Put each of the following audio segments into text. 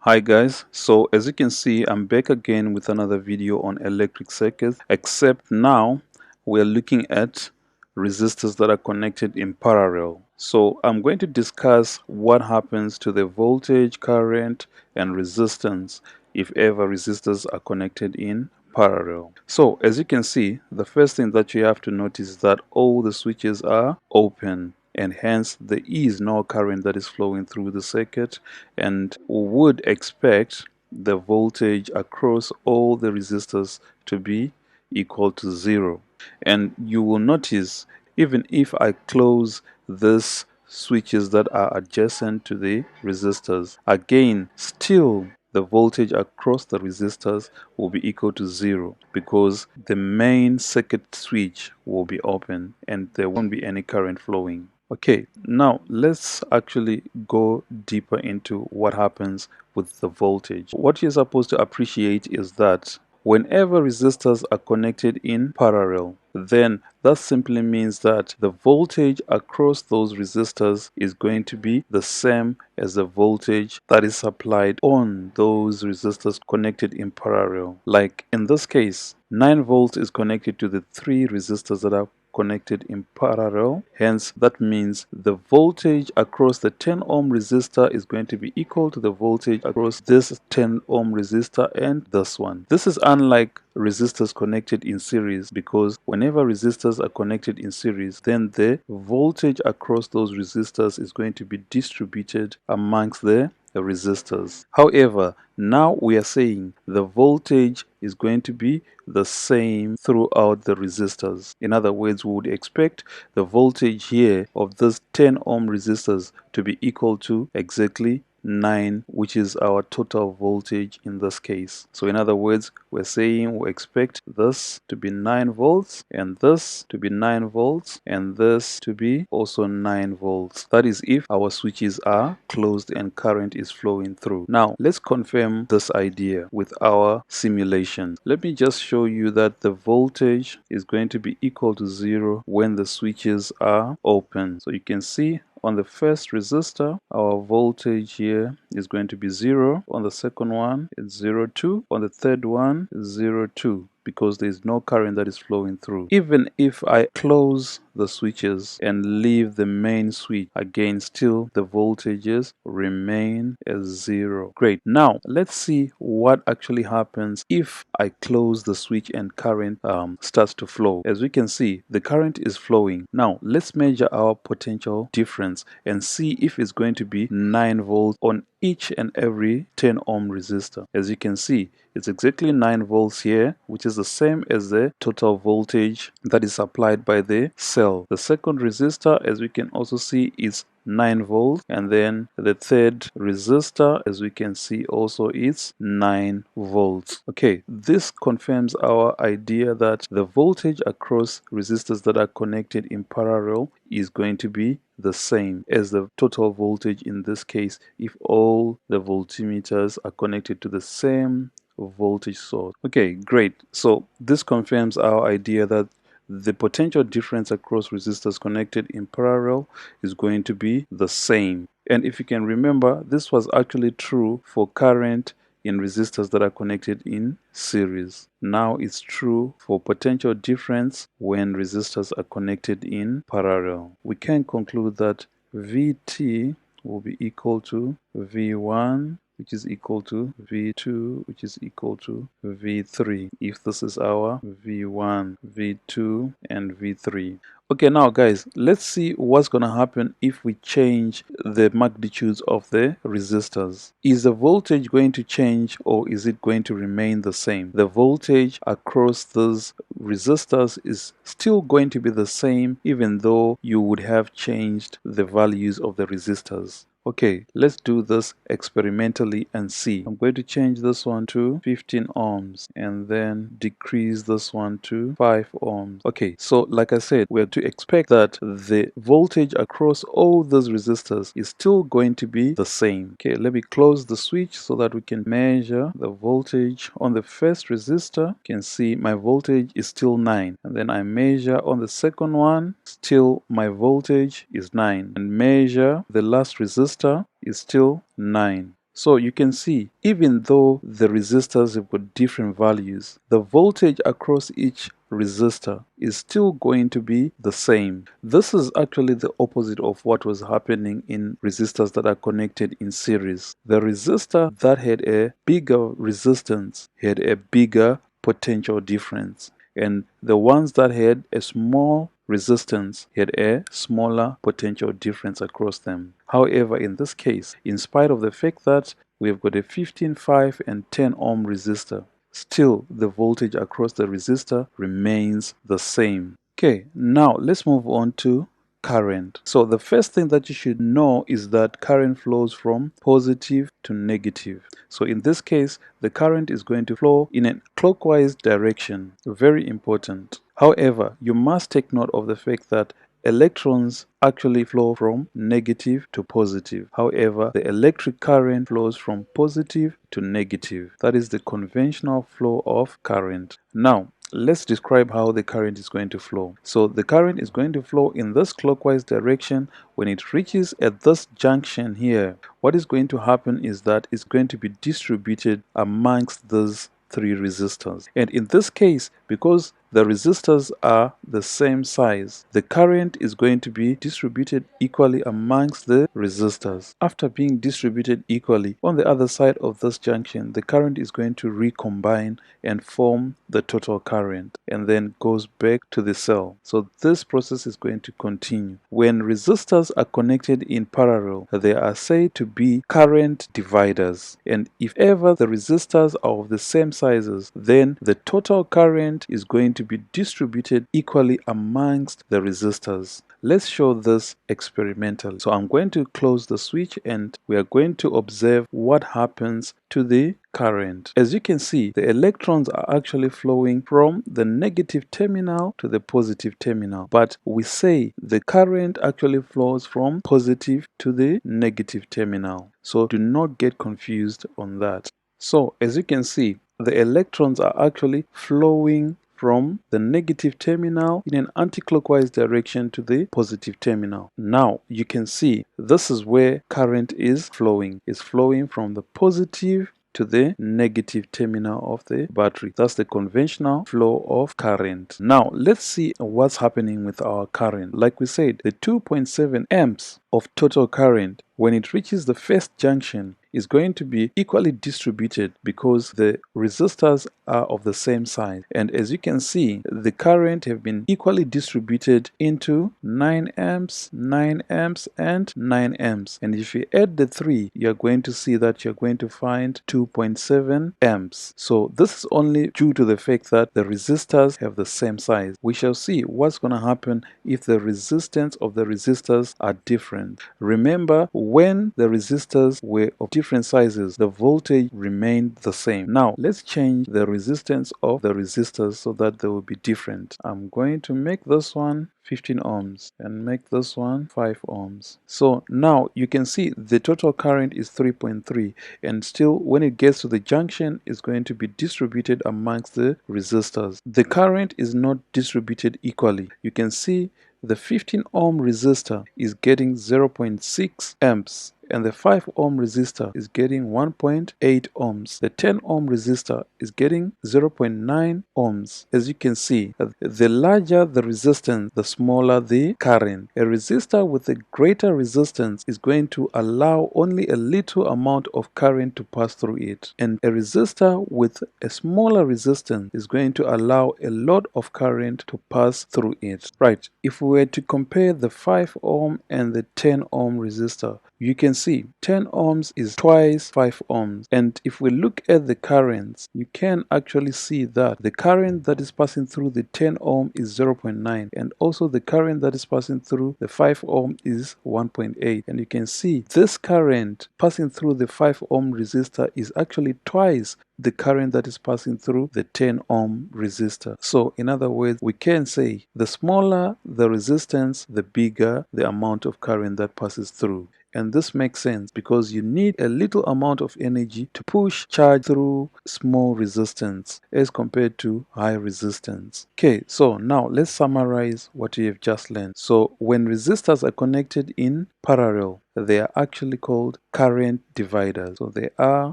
Hi guys, so as you can see, I'm back again with another video on electric circuits, except now we're looking at resistors that are connected in parallel. So I'm going to discuss what happens to the voltage, current, and resistance if ever resistors are connected in parallel. So as you can see, the first thing that you have to notice is that all the switches are open, and hence there is no current that is flowing through the circuit, and we would expect the voltage across all the resistors to be equal to 0. And you will notice, even if I close these switches that are adjacent to the resistors, again still the voltage across the resistors will be equal to 0 because the main circuit switch will be open and there won't be any current flowing. Okay, now let's actually go deeper into what happens with the voltage. What you're supposed to appreciate is that whenever resistors are connected in parallel, then that simply means that the voltage across those resistors is going to be the same as the voltage that is supplied on those resistors connected in parallel. Like in this case, 9 volts is connected to the 3 resistors that are connected in parallel. Hence, that means the voltage across the 10 ohm resistor is going to be equal to the voltage across this 10 ohm resistor and this one. This is unlike resistors connected in series, because whenever resistors are connected in series, then the voltage across those resistors is going to be distributed amongst the resistors. However, now we are saying the voltage is going to be the same throughout the resistors. In other words, we would expect the voltage here of this 10 ohm resistors to be equal to exactly 9, which is our total voltage in this case. So in other words, we're saying we expect this to be 9 volts and this to be 9 volts and this to be also 9 volts. That is if our switches are closed and current is flowing through. Now let's confirm this idea with our simulation. Let me just show you that the voltage is going to be equal to 0 when the switches are open. So you can see on the first resistor, our voltage here is going to be 0. On the second one, it's 0.2. On the third one, 0.2, because there is no current that is flowing through. Even if I close the switches and leave the main switch, again still the voltages remain as 0. Great. Now let's see what actually happens if I close the switch and current starts to flow. As we can see, the current is flowing. Now let's measure our potential difference and see if it's going to be 9 volts on each and every 10 ohm resistor. As you can see, it's exactly 9 volts here, which is the same as the total voltage that is applied by the cell. The second resistor, as we can also see, is 9 volts, and then the third resistor, as we can see, also is 9 volts. Okay, this confirms our idea that the voltage across resistors that are connected in parallel is going to be the same as the total voltage in this case if all the voltmeters are connected to the same voltage source. Okay, great. So this confirms our idea that the potential difference across resistors connected in parallel is going to be the same. And if you can remember, this was actually true for current in resistors that are connected in series. Now it's true for potential difference when resistors are connected in parallel. We can conclude that Vt will be equal to V1, which is equal to V2, which is equal to V3, if this is our V1, V2, and V3. Okay, now guys, let's see what's going to happen if we change the magnitudes of the resistors. Is the voltage going to change or is it going to remain the same? The voltage across those resistors is still going to be the same even though you would have changed the values of the resistors. Okay, let's do this experimentally and see. I'm going to change this one to 15 ohms and then decrease this one to 5 ohms. Okay, so like I said, we have to expect that the voltage across all those resistors is still going to be the same. Okay, let me close the switch so that we can measure the voltage on the first resistor. You can see my voltage is still 9, and then I measure on the second one, still my voltage is 9, and measure the last resistor is still 9. So you can see, even though the resistors have got different values, the voltage across each resistor is still going to be the same. This is actually the opposite of what was happening in resistors that are connected in series. The resistor that had a bigger resistance had a bigger potential difference, and the ones that had a small resistance had a smaller potential difference across them. However, in this case, in spite of the fact that we've got a 15, 5 and 10 ohm resistor, still the voltage across the resistor remains the same. Okay, now let's move on to current. So the first thing that you should know is that current flows from positive to negative. So in this case, the current is going to flow in a clockwise direction. Very important. However, you must take note of the fact that electrons actually flow from negative to positive. However, the electric current flows from positive to negative. That is the conventional flow of current. Now, let's describe how the current is going to flow. So the current is going to flow in this clockwise direction. When it reaches at this junction here, what is going to happen is that it's going to be distributed amongst those three resistors. And in this case, because the resistors are the same size, the current is going to be distributed equally amongst the resistors. After being distributed equally, on the other side of this junction, the current is going to recombine and form the total current, and then goes back to the cell. So this process is going to continue. When resistors are connected in parallel, they are said to be current dividers. And if ever the resistors are of the same sizes, then the total current is going to be distributed equally amongst the resistors. Let's show this experimentally. So I'm going to close the switch and we are going to observe what happens to the current. As you can see, the electrons are actually flowing from the negative terminal to the positive terminal, but we say the current actually flows from positive to the negative terminal. So do not get confused on that. So as you can see, the electrons are actually flowing from the negative terminal in an anti-clockwise direction to the positive terminal. Now you can see this is where current is flowing. It's flowing from the positive to the negative terminal of the battery. That's the conventional flow of current. Now let's see what's happening with our current. Like we said, the 2.7 amps of total current, when it reaches the first junction, is going to be equally distributed because the resistors are of the same size. And as you can see, the current have been equally distributed into 9 amps, 9 amps, and 9 amps. And if you add the 3, you're going to see that you're going to find 2.7 amps. So this is only due to the fact that the resistors have the same size. We shall see what's going to happen if the resistance of the resistors are different. Remember, when the resistors were of different sizes, the voltage remained the same. Now let's change the resistance of the resistors so that they will be different. I'm going to make this one 15 ohms and make this one 5 ohms. So now you can see the total current is 3.3, and still when it gets to the junction, it's going to be distributed amongst the resistors. The current is not distributed equally. You can see the 15 ohm resistor is getting 0.6 amps, and the 5 ohm resistor is getting 1.8 ohms. The 10 ohm resistor is getting 0.9 ohms. As you can see, the larger the resistance, the smaller the current. A resistor with a greater resistance is going to allow only a little amount of current to pass through it, and a resistor with a smaller resistance is going to allow a lot of current to pass through it. Right, if we were to compare the 5 ohm and the 10 ohm resistor, you can see 10 ohms is twice 5 ohms. And if we look at the currents, you can actually see that the current that is passing through the 10 ohm is 0.9, and also the current that is passing through the 5 ohm is 1.8. And you can see this current passing through the 5 ohm resistor is actually twice the current that is passing through the 10 ohm resistor. So in other words, we can say the smaller the resistance, the bigger the amount of current that passes through. And this makes sense because you need a little amount of energy to push charge through small resistance as compared to high resistance. Okay, so now let's summarize what we have just learned. So when resistors are connected in parallel, they are actually called current dividers. So they are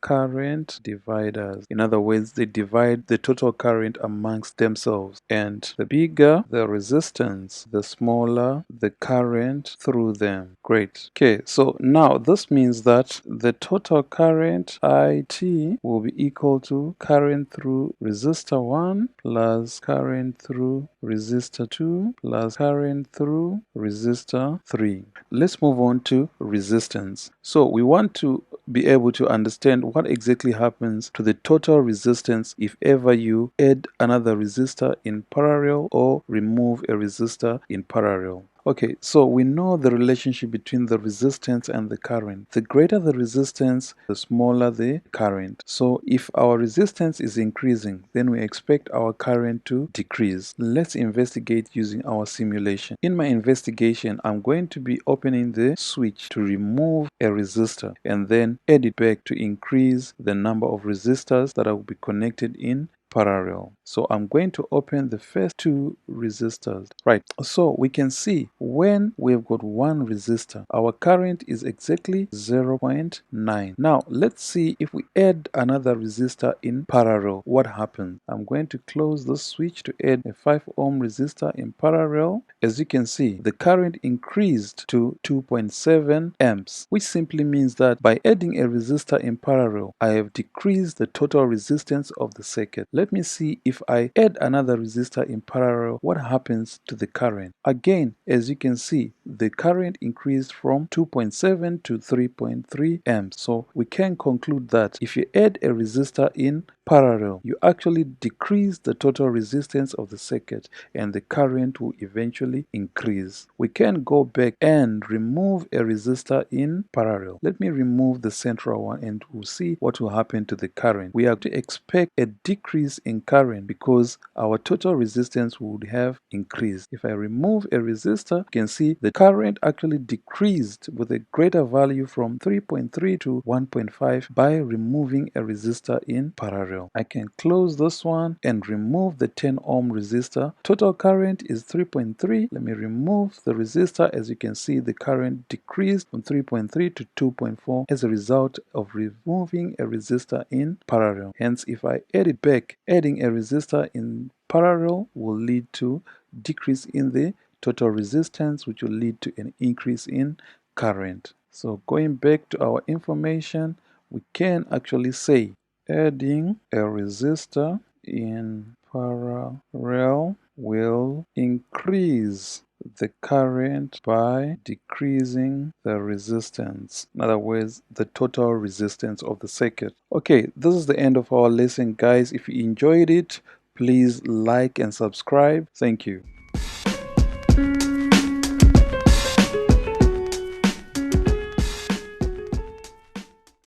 current dividers. In other words, they divide the total current amongst themselves. And the bigger the resistance, the smaller the current through them. Great. Okay, so now this means that the total current IT will be equal to current through resistor 1 plus current through resistor 2 plus current through resistor 3. Let's move on to resistance. So we want to be able to understand what exactly happens to the total resistance if ever you add another resistor in parallel or remove a resistor in parallel. Okay, so we know the relationship between the resistance and the current. The greater the resistance, the smaller the current. So if our resistance is increasing, then we expect our current to decrease. Let's investigate using our simulation. In my investigation, I'm going to be opening the switch to remove a resistor and then add it back to increase the number of resistors that will be connected in parallel. So I'm going to open the first two resistors. Right, so we can see when we've got one resistor, our current is exactly 0.9. Now let's see if we add another resistor in parallel, what happens. I'm going to close the switch to add a 5 ohm resistor in parallel. As you can see, the current increased to 2.7 amps, which simply means that by adding a resistor in parallel, I have decreased the total resistance of the circuit. Let me see if I add another resistor in parallel, what happens to the current. Again, as you can see, the current increased from 2.7 to 3.3 amps. So we can conclude that if you add a resistor in parallel, you actually decrease the total resistance of the circuit and the current will eventually increase. We can go back and remove a resistor in parallel. Let me remove the central one and we'll see what will happen to the current. We have to expect a decrease in current because our total resistance would have increased. If I remove a resistor, you can see the current actually decreased with a greater value from 3.3 to 1.5 by removing a resistor in parallel. I can close this one and remove the 10 ohm resistor. Total current is 3.3. Let me remove the resistor. As you can see, the current decreased from 3.3 to 2.4 as a result of removing a resistor in parallel. Hence, if I add it back, adding a resistor in parallel will lead to decrease in the total resistance, which will lead to an increase in current. So going back to our information, we can actually say adding a resistor in parallel will increase the current by decreasing the resistance. In other words, the total resistance of the circuit. Okay, this is the end of our lesson, guys. If you enjoyed it, please like and subscribe. Thank you.